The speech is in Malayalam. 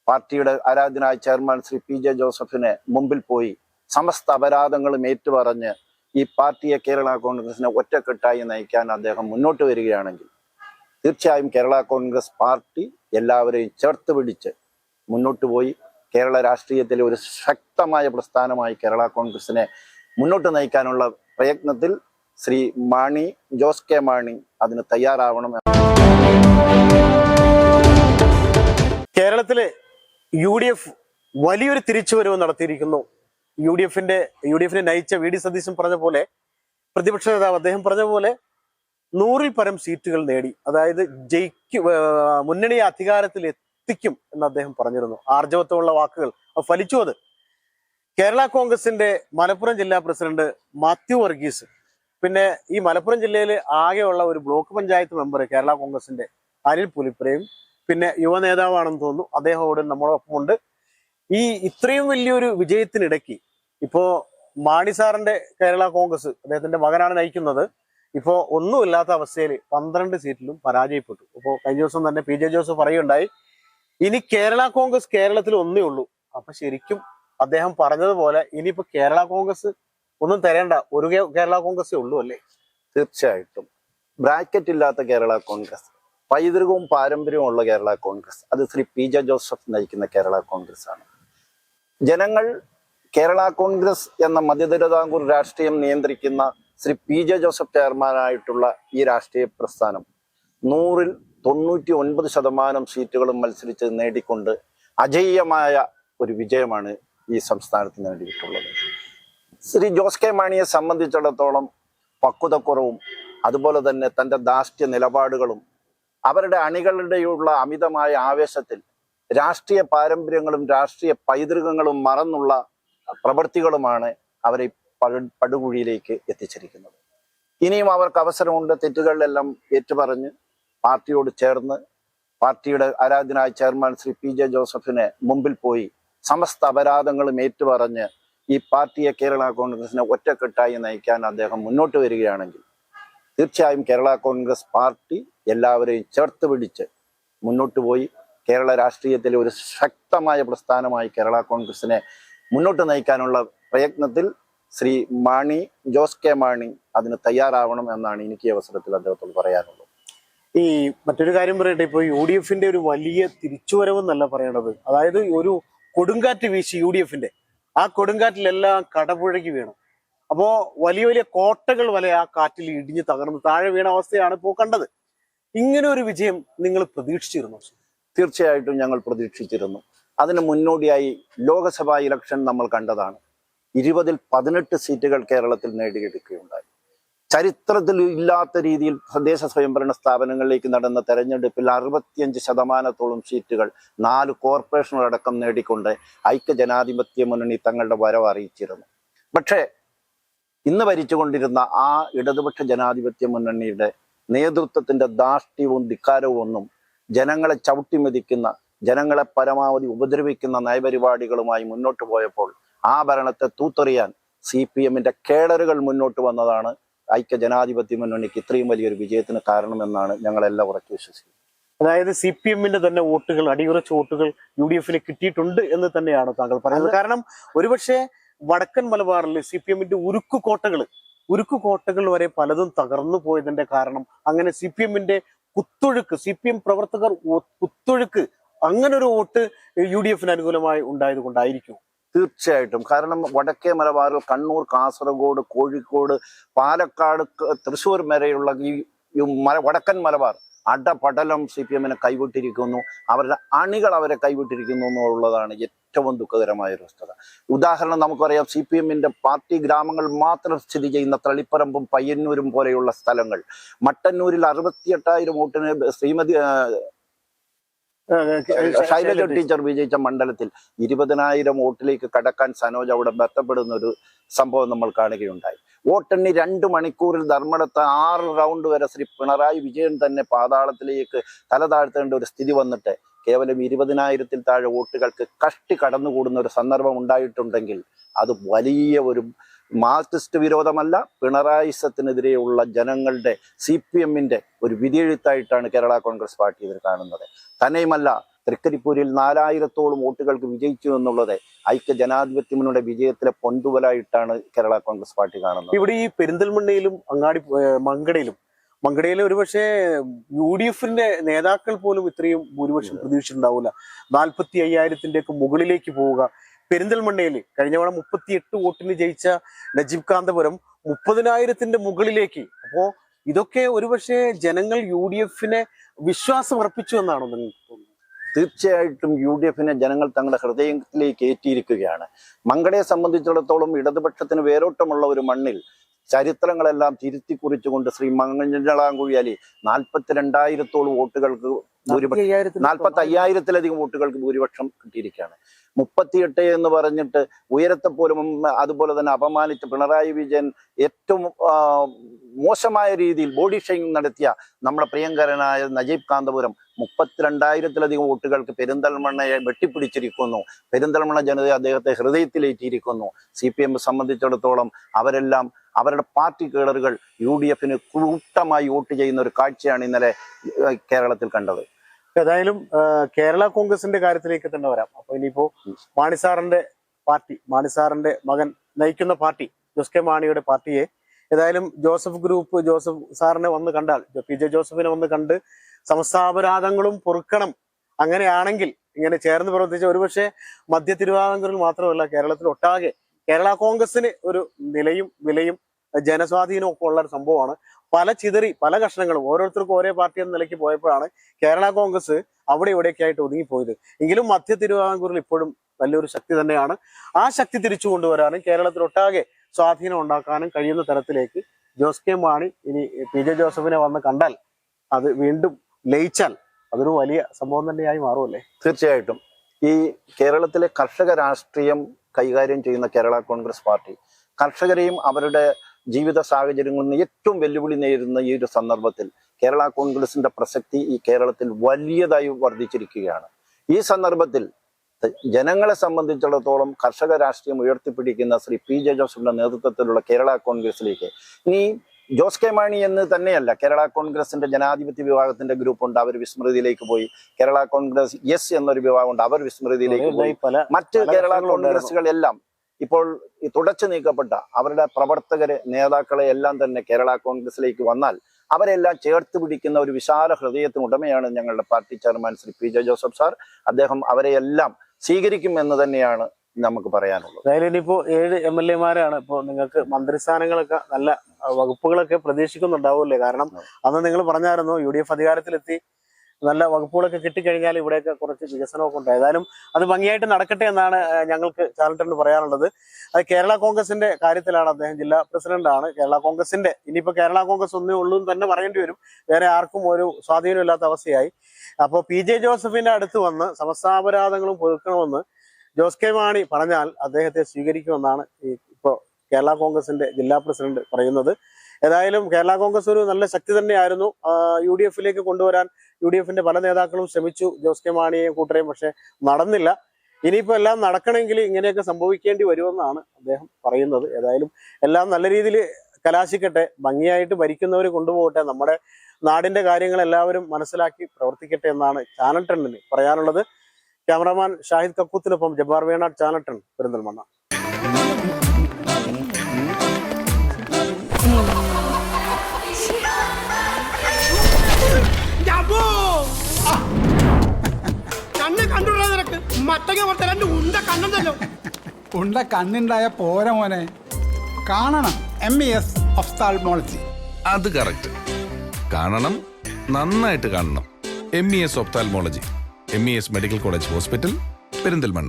പാർട്ടിയുടെ ആരാധനായ ചെയർമാൻ ശ്രീ പി ജെ ജോസഫിന് മുമ്പിൽ പോയി സമസ്ത അപരാധങ്ങളും ഏറ്റുപറഞ്ഞ് ഈ പാർട്ടിയെ കേരള കോൺഗ്രസിനെ ഒറ്റക്കെട്ടായി നയിക്കാൻ അദ്ദേഹം മുന്നോട്ട് വരികയാണെങ്കിൽ തീർച്ചയായും കേരള കോൺഗ്രസ് പാർട്ടി എല്ലാവരെയും ചേർത്ത് പിടിച്ച് മുന്നോട്ട് പോയി കേരള രാഷ്ട്രീയത്തിലെ ഒരു ശക്തമായ പ്രസ്ഥാനമായി കേരള കോൺഗ്രസിനെ മുന്നോട്ട് നയിക്കാനുള്ള പ്രയത്നത്തിൽ ശ്രീ ജോസ് കെ മാണി അതിന് തയ്യാറാവണം. കേരളത്തിലെ UDF വലിയൊരു തിരിച്ചുവരവ് നടത്തിയിരിക്കുന്നു. യുഡിഎഫിനെ നയിച്ച വി ഡി സതീശൻ പറഞ്ഞ പോലെ, പ്രതിപക്ഷ നേതാവ് അദ്ദേഹം പറഞ്ഞ പോലെ 100-ൽ പരം സീറ്റുകൾ നേടി, അതായത് മുന്നണിയെ അധികാരത്തിൽ എത്തിക്കും എന്ന് അദ്ദേഹം പറഞ്ഞിരുന്നു. ആർജവത്വമുള്ള വാക്കുകൾ ഫലിച്ചു. അത് കേരള കോൺഗ്രസിന്റെ മലപ്പുറം ജില്ലാ പ്രസിഡന്റ് മാത്യു വർഗീസ്, പിന്നെ ഈ മലപ്പുറം ജില്ലയിൽ ആകെയുള്ള ഒരു ബ്ലോക്ക് പഞ്ചായത്ത് മെമ്പർ കേരള കോൺഗ്രസിന്റെ അനിൽ പുലിപ്പുരയും, പിന്നെ യുവ നേതാവാണെന്ന് തോന്നുന്നു, അദ്ദേഹത്തോട് നമ്മളോടൊപ്പം ഉണ്ട്. ഈ ഇത്രയും വലിയൊരു വിജയത്തിനിടയ്ക്ക് ഇപ്പോ മാണി സാറിന്റെ കേരള കോൺഗ്രസ്, അദ്ദേഹത്തിന്റെ മകനാണ് നയിക്കുന്നത്, ഇപ്പോ ഒന്നുമില്ലാത്ത അവസ്ഥയിൽ 12 സീറ്റിലും പരാജയപ്പെട്ടു. ഇപ്പോൾ കഴിഞ്ഞ ദിവസം തന്നെ പി ജെ ജോസഫ് പറയുകയുണ്ടായി, ഇനി കേരള കോൺഗ്രസ് കേരളത്തിൽ ഒന്നേ ഉള്ളൂ. അപ്പൊ ശരിക്കും അദ്ദേഹം പറഞ്ഞതുപോലെ ഇനിയിപ്പോ കേരള കോൺഗ്രസ് ഒന്നും തരേണ്ട, ഒരു കേരള കോൺഗ്രസേ ഉള്ളൂ അല്ലേ? തീർച്ചയായിട്ടും. ബ്രാക്കറ്റ് ഇല്ലാത്ത കേരള കോൺഗ്രസ്, പൈതൃകവും പാരമ്പര്യവും ഉള്ള കേരള കോൺഗ്രസ്, അത് ശ്രീ പി ജെ ജോസഫ് നയിക്കുന്ന കേരള കോൺഗ്രസ് ആണ്. ജനങ്ങൾ കേരള കോൺഗ്രസ് എന്ന മധ്യതിരുവിതാംകൂർ രാഷ്ട്രീയം നിയന്ത്രിക്കുന്ന ശ്രീ പി ജെ ജോസഫ് ചെയർമാനായിട്ടുള്ള ഈ രാഷ്ട്രീയ പ്രസ്ഥാനം 100-ൽ 99% സീറ്റുകളും മത്സരിച്ച് നേടിക്കൊണ്ട് അജയ്യമായ ഒരു വിജയമാണ് ഈ സംസ്ഥാനത്ത് നേടിയിട്ടുള്ളത്. ശ്രീ ജോസ് കെ മാണിയെ സംബന്ധിച്ചിടത്തോളം പക്വതക്കുറവും അതുപോലെ തന്നെ തൻ്റെ ധാർഷ്ട്യ നിലപാടുകളും അവരുടെ അണികളുടെയുള്ള അമിതമായ ആവേശത്തിൽ രാഷ്ട്രീയ പാരമ്പര്യങ്ങളും രാഷ്ട്രീയ പൈതൃകങ്ങളും മറന്നുള്ള പ്രവൃത്തികളുമാണ് അവരെ പടുകുഴിയിലേക്ക് എത്തിച്ചിരിക്കുന്നത്. ഇനിയും അവർക്ക് അവസരമുണ്ട് തെറ്റുകളിലെല്ലാം ഏറ്റുപറഞ്ഞ് പാർട്ടിയോട് ചേർന്ന് പാർട്ടിയുടെ ആരാധനായ ചെയർമാൻ ശ്രീ പി ജെ ജോസഫിന് മുമ്പിൽ പോയി സമസ്ത അപരാധങ്ങളും ഏറ്റുപറഞ്ഞ് ഈ പാർട്ടിയെ കേരള കോൺഗ്രസിനെ ഒറ്റക്കെട്ടായി നയിക്കാൻ അദ്ദേഹം മുന്നോട്ട് വരികയാണെങ്കിൽ തീർച്ചയായും കേരള കോൺഗ്രസ് പാർട്ടി എല്ലാവരെയും ചേർത്ത് പിടിച്ച് മുന്നോട്ട് പോയി കേരള രാഷ്ട്രീയത്തിലെ ഒരു ശക്തമായ പ്രസ്ഥാനമായി കേരള കോൺഗ്രസിനെ മുന്നോട്ട് നയിക്കാനുള്ള പ്രയത്നത്തിൽ ശ്രീ ജോസ് കെ മാണി അതിന് തയ്യാറാവണം എന്നാണ് എനിക്ക് ഈ അവസരത്തിൽ അദ്ദേഹത്തോട് പറയാനുള്ളത്. ഈ മറ്റൊരു കാര്യം പറയട്ടെ, ഇപ്പോൾ UDFന്റെ ഒരു വലിയ തിരിച്ചുവരവെന്നല്ല പറയണത്, അതായത് ഒരു കൊടുങ്കാറ്റ് വീശി UDFന്റെ, ആ കൊടുങ്കാറ്റിലെല്ലാം കടപുഴകി വീണു. അപ്പോ വലിയ വലിയ കോട്ടകൾ വരെ ആ കാറ്റിൽ ഇടിഞ്ഞ് തകർന്ന് താഴെ വീണ അവസ്ഥയാണ് ഇപ്പോൾ കണ്ടത്. ഇങ്ങനെ ഒരു വിജയം നിങ്ങൾ പ്രതീക്ഷിച്ചിരുന്നു? തീർച്ചയായിട്ടും ഞങ്ങൾ പ്രതീക്ഷിച്ചിരുന്നു. അതിന് മുന്നോടിയായി ലോക്സഭാ ഇലക്ഷൻ നമ്മൾ കണ്ടതാണ്. 20-ൽ 18 സീറ്റുകൾ കേരളത്തിൽ നേടിയെടുക്കുകയുണ്ടായി. ചരിത്രത്തിൽ ഇല്ലാത്ത രീതിയിൽ തദ്ദേശ സ്വയംഭരണ സ്ഥാപനങ്ങളിലേക്ക് നടന്ന തെരഞ്ഞെടുപ്പിൽ 65% സീറ്റുകൾ 4 കോർപ്പറേഷനുകളടക്കം നേടിക്കൊണ്ട് ഐക്യജനാധിപത്യ മുന്നണി തങ്ങളുടെ വരവ് അറിയിച്ചിരുന്നു. പക്ഷേ ഇന്ന് ഭരിച്ചുകൊണ്ടിരുന്ന ആ ഇടതുപക്ഷ ജനാധിപത്യ മുന്നണിയുടെ നേതൃത്വത്തിന്റെ ധാർഷ്ട്യവും ധിക്കാരവും ഒന്നും ജനങ്ങളെ ചവിട്ടിമെതിക്കുന്ന, ജനങ്ങളെ പരമാവധി ഉപദ്രവിക്കുന്ന നയപരിപാടികളുമായി മുന്നോട്ട് പോയപ്പോൾ ആ ഭരണത്തെ തൂത്തെറിയാൻ CPMന്റെ കേഡറുകൾ മുന്നോട്ട് വന്നതാണ് ഐക്യ ജനാധിപത്യ മുന്നണിക്ക് ഇത്രയും വലിയൊരു വിജയത്തിന് കാരണമെന്നാണ് ഞങ്ങളെല്ലാം ഉറച്ചു വിശ്വസിക്കുന്നത്. അതായത് CPMന്റെ തന്നെ വോട്ടുകൾ, അടിയുറച്ച വോട്ടുകൾ UDFന് കിട്ടിയിട്ടുണ്ട് എന്ന് തന്നെയാണ് താങ്കൾ പറയുന്നത്. കാരണം ഒരുപക്ഷെ വടക്കൻ മലബാറിൽ CPMന്റെ ഉരുക്കു കോട്ടകൾ വരെ പലതും തകർന്നു പോയതിന്റെ കാരണം അങ്ങനെ CPMന്റെ കുത്തൊഴുക്ക്, CPM പ്രവർത്തകർ കുത്തൊഴുക്ക്, അങ്ങനെ ഒരു വോട്ട് UDFന് അനുകൂലമായി ഉണ്ടായത് കൊണ്ടായിരിക്കും. തീർച്ചയായിട്ടും. കാരണം വടക്കേ മലബാറിൽ കണ്ണൂർ, കാസർഗോഡ്, കോഴിക്കോട്, പാലക്കാട്, തൃശ്ശൂർ വരെയുള്ള ഈ വടക്കൻ മലബാർ അടപടലം CPMനെ കൈവിട്ടിരിക്കുന്നു, അവരുടെ അണികൾ അവരെ കൈവിട്ടിരിക്കുന്നു എന്നുള്ളതാണ് ഏറ്റവും ദുഃഖകരമായ ഒരു വസ്തുത. ഉദാഹരണം നമുക്കറിയാം, CPMന്റെ പാർട്ടി ഗ്രാമങ്ങൾ മാത്രം സ്ഥിതി ചെയ്യുന്ന തളിപ്പറമ്പും പയ്യന്നൂരും പോലെയുള്ള സ്ഥലങ്ങൾ, മട്ടന്നൂരിൽ 68,000 വോട്ടിന് ശ്രീമതി ശൈലജ ടീച്ചർ വിജയിച്ച മണ്ഡലത്തിൽ 20,000 വോട്ടിലേക്ക് കടക്കാൻ സനോജ് അവിടെ ബന്ധപ്പെടുന്ന ഒരു സംഭവം നമ്മൾ കാണുകയുണ്ടായി. വോട്ടെണ്ണി 2 മണിക്കൂറിൽ ധർമ്മടത്ത് 6 റൗണ്ട് വരെ ശ്രീ പിണറായി വിജയൻ തന്നെ പാതാളത്തിലേക്ക് തല താഴ്ത്തേണ്ട ഒരു സ്ഥിതി വന്നിട്ട് കേവലം 20,000-ൽ താഴെ വോട്ടുകൾക്ക് കഷ്ടി കടന്നുകൂടുന്ന ഒരു സന്ദർഭം ഉണ്ടായിട്ടുണ്ടെങ്കിൽ അത് വലിയ ഒരു മാർക്സിസ്റ്റ് വിരോധമല്ല, പിണറായിസത്തിനെതിരെയുള്ള ജനങ്ങളുടെ CPMന്റെ ഒരു വിധിയെഴുത്തായിട്ടാണ് കേരള കോൺഗ്രസ് പാർട്ടി ഇതിൽ കാണുന്നത്. തന്നെയുമല്ല, തൃക്കരിപ്പൂരിൽ 4000-ഓളം വോട്ടുകൾക്ക് വിജയിച്ചു എന്നുള്ളത് ഐക്യ ജനാധിപത്യ മുന്നണിയുടെ വിജയത്തിലെ പൊൻതുവലായിട്ടാണ് കേരള കോൺഗ്രസ് പാർട്ടി കാണുന്നത്. ഇവിടെ ഈ പെരിന്തൽമണ്ണയിലും മങ്കടയിലെ ഒരുപക്ഷെ UDF നേതാക്കൾ പോലും ഇത്രയും ഭൂരിപക്ഷം പ്രതീക്ഷിച്ചിട്ടുണ്ടാവില്ല. 45,000-ന്റെ മുകളിലേക്ക് പോവുക. പെരിന്തൽമണ്ണയിൽ കഴിഞ്ഞ തവണ 38 വോട്ടിന് ജയിച്ച നജീബ് കാന്തപുരം 30,000-ന്റെ മുകളിലേക്ക്. അപ്പോ ഇതൊക്കെ ഒരുപക്ഷെ ജനങ്ങൾ UDF വിശ്വാസം അർപ്പിച്ചു എന്നാണോ നിങ്ങൾക്ക് തോന്നുന്നത്? തീർച്ചയായിട്ടും UDF ജനങ്ങൾ തങ്ങളുടെ ഹൃദയത്തിലേക്ക് ഏറ്റിയിരിക്കുകയാണ്. മങ്കടയെ സംബന്ധിച്ചിടത്തോളം ഇടതുപക്ഷത്തിന് വേരോട്ടമുള്ള ഒരു മണ്ണിൽ ചരിത്രങ്ങളെല്ലാം തിരുത്തി കുറിച്ചുകൊണ്ട് ശ്രീ മംഗളാംകുഴിയാലി 42,000-ഓളം വോട്ടുകൾക്ക് 45,000-ലധികം വോട്ടുകൾക്ക് ഭൂരിപക്ഷം കിട്ടിയിരിക്കുകയാണ്. 38 എന്ന് പറഞ്ഞിട്ട് ഉയരത്തെ പോലും അതുപോലെ തന്നെ അപമാനിച്ച പിണറായി വിജയൻ ഏറ്റവും മോശമായ രീതിയിൽ ബോഡി ഷെയ്മിംഗ് നടത്തിയ നമ്മുടെ പ്രിയങ്കരനായ നജീബ് കാന്തപുരം 32,000-ലധികം വോട്ടുകൾക്ക് പെരിന്തൽമണ്ണയെ വെട്ടിപ്പിടിച്ചിരിക്കുന്നു. പെരിന്തൽമണ്ണ ജനത അദ്ദേഹത്തെ ഹൃദയത്തിലേറ്റിയിരിക്കുന്നു. CPM സംബന്ധിച്ചിടത്തോളം അവരെല്ലാം അവരുടെ പാർട്ടി കേഡറുകൾ UDF കൂട്ടമായി വോട്ട് ചെയ്യുന്ന ഒരു കാഴ്ചയാണ് ഇന്നലെ കേരളത്തിൽ കണ്ടത്. ഏതായാലും കേരള കോൺഗ്രസിന്റെ കാര്യത്തിലേക്ക് തന്നെ വരാം. അപ്പൊ ഇനിയിപ്പോ മാണിസാറിന്റെ മകൻ നയിക്കുന്ന പാർട്ടി ജോസ് കെ മാണിയുടെ പാർട്ടിയെ ഏതായാലും ജോസഫ് സാറിനെ വന്ന് കണ്ടാൽ, PJ ജോസഫിനെ വന്ന് കണ്ട് സമസ്താപരാധങ്ങളും പൊറുക്കണം, അങ്ങനെയാണെങ്കിൽ ഇങ്ങനെ ചേർന്ന് പ്രവർത്തിച്ച ഒരുപക്ഷെ മധ്യ തിരുവിതാംകൂറിൽ മാത്രമല്ല കേരളത്തിൽ ഒട്ടാകെ കേരള കോൺഗ്രസിന് ഒരു നിലയും വിലയും ജനസ്വാധീനവും ഒക്കെ ഉള്ള ഒരു സംഭവമാണ്. പല കഷ്ണങ്ങളും ഓരോരുത്തർക്കും ഓരോ പാർട്ടി എന്ന നിലയ്ക്ക് പോയപ്പോഴാണ് കേരള കോൺഗ്രസ് അവിടെ ഇവിടെയൊക്കെ ആയിട്ട് ഒതുങ്ങിപ്പോയത്. എങ്കിലും മധ്യ തിരുവിതാംകൂറിൽ ഇപ്പോഴും വലിയൊരു ശക്തി തന്നെയാണ്. ആ ശക്തി തിരിച്ചു കൊണ്ടുവരാനും കേരളത്തിലൊട്ടാകെ സ്വാധീനം ഉണ്ടാക്കാനും കഴിയുന്ന തരത്തിലേക്ക് ജോസ് കെ മാണി ഇനി PJ ജോസഫിനെ വന്ന് കണ്ടാൽ, അത് വീണ്ടും ലയിച്ചാൽ അതൊരു വലിയ സംഭവം തന്നെയായി മാറുമല്ലേ? തീർച്ചയായിട്ടും ഈ കേരളത്തിലെ കർഷക രാഷ്ട്രീയം കൈകാര്യം ചെയ്യുന്ന കേരള കോൺഗ്രസ് പാർട്ടി കർഷകരെയും അവരുടെ ജീവിത സാഹചര്യങ്ങളിൽ നിന്ന് ഏറ്റവും വെല്ലുവിളി നേരിടുന്ന ഈ ഒരു സന്ദർഭത്തിൽ കേരള കോൺഗ്രസിന്റെ പ്രസക്തി ഈ കേരളത്തിൽ വലിയതായി വർദ്ധിച്ചിരിക്കുകയാണ്. ഈ സന്ദർഭത്തിൽ ജനങ്ങളെ സംബന്ധിച്ചിടത്തോളം കർഷക രാഷ്ട്രീയം ഉയർത്തിപ്പിടിക്കുന്ന ശ്രീ PJ ജോസഫിന്റെ നേതൃത്വത്തിലുള്ള കേരള കോൺഗ്രസിലേക്ക് ഇനി ജോസ് കെ മാണി എന്ന് തന്നെയല്ല, കേരള കോൺഗ്രസിന്റെ ജനാധിപത്യ വിഭാഗത്തിന്റെ ഗ്രൂപ്പുണ്ട്, അവർ വിസ്മൃതിയിലേക്ക് പോയി. കേരള കോൺഗ്രസ് എസ് എന്നൊരു വിഭാഗമുണ്ട്, അവർ വിസ്മൃതിയിലേക്ക് പോയി. മറ്റ് കേരള കോൺഗ്രസുകളെല്ലാം ഇപ്പോൾ ഈ തുടച്ചു നീക്കപ്പെട്ട അവരുടെ പ്രവർത്തകരെ, നേതാക്കളെ എല്ലാം തന്നെ കേരള കോൺഗ്രസിലേക്ക് വന്നാൽ അവരെല്ലാം ചേർത്ത് പിടിക്കുന്ന ഒരു വിശാല ഹൃദയത്തിന് ഉടമയാണ് ഞങ്ങളുടെ party chairman Shri PJ Joseph sir. അദ്ദേഹം അവരെയെല്ലാം സ്വീകരിക്കും എന്ന് തന്നെയാണ് നമുക്ക് പറയാനുള്ളത്. അതായത് ഇനിയിപ്പോ 7 MLA-മാരാണ്. ഇപ്പോൾ നിങ്ങൾക്ക് മന്ത്രിസ്ഥാനങ്ങളൊക്കെ നല്ല വകുപ്പുകളൊക്കെ പ്രതീക്ഷിക്കുന്നുണ്ടാവുമല്ലേ? കാരണം അന്ന് നിങ്ങൾ പറഞ്ഞായിരുന്നു UDF അധികാരത്തിലെത്തി നല്ല വകുപ്പുകളൊക്കെ കിട്ടിക്കഴിഞ്ഞാൽ ഇവിടെയൊക്കെ കുറച്ച് വികസനമൊക്കെ ഉണ്ട്. ഏതായാലും അത് ഭംഗിയായിട്ട് നടക്കട്ടെ എന്നാണ് ഞങ്ങൾക്ക് ചാനലിന് പറയാനുള്ളത്. അത് കേരള കോൺഗ്രസിന്റെ കാര്യത്തിലാണ്. അദ്ദേഹം ജില്ലാ പ്രസിഡന്റാണ്. ഇനിയിപ്പോ കേരള കോൺഗ്രസ് ഒന്നേ ഉള്ളൂ എന്ന് തന്നെ പറയേണ്ടി വരും. വേറെ ആർക്കും ഒരു സ്വാധീനം ഇല്ലാത്ത അവസ്ഥയായി. അപ്പോൾ PJ ജോസഫിന്റെ അടുത്ത് വന്ന് സമസ്താപരാധങ്ങളും പൊതുക്കണമെന്ന് ജോസ് കെ മാണി പറഞ്ഞാൽ അദ്ദേഹത്തെ സ്വീകരിക്കുമെന്നാണ് ഇപ്പോൾ കേരള കോൺഗ്രസിന്റെ ജില്ലാ പ്രസിഡന്റ് പറയുന്നത്. ഏതായാലും കേരള കോൺഗ്രസ് ഒരു നല്ല ശക്തി തന്നെയായിരുന്നു. UDF-ലേക്ക് കൊണ്ടുവരാൻ UDF-ന്റെ പല നേതാക്കളും ശ്രമിച്ചു, ജോസ് കെ മാണിയെയും കൂട്ടരെയും, പക്ഷെ നടന്നില്ല. ഇനിയിപ്പോ എല്ലാം നടക്കണമെങ്കിൽ ഇങ്ങനെയൊക്കെ സംഭവിക്കേണ്ടി വരുമെന്നാണ് അദ്ദേഹം പറയുന്നത്. ഏതായാലും എല്ലാം നല്ല രീതിയിൽ കലാശിക്കട്ടെ, ഭംഗിയായിട്ട് ഭരിക്കുന്നവർ കൊണ്ടുപോകട്ടെ, നമ്മുടെ നാടിന്റെ കാര്യങ്ങൾ എല്ലാവരും മനസ്സിലാക്കി പ്രവർത്തിക്കട്ടെ എന്നാണ് ചാനൽ 10-ന് പറയാനുള്ളത്. ക്യാമറാമാൻ ഷാഹിദ് കക്കൂത്തിനൊപ്പം ജബ്ബാർ വേണാട്, ചാനൽ 10, പെരിന്തൽമണ്ണ. ഉണ്ട കണ്ണുണ്ടായ പോര മോനെ, കാണണം MES ഒഫ്താൽമോളജി. അത് കറക്റ്റ്. കാണണം, നന്നായിട്ട് കാണണം. MES ophthalmology, MES medical college hospital, Perinthalmanna.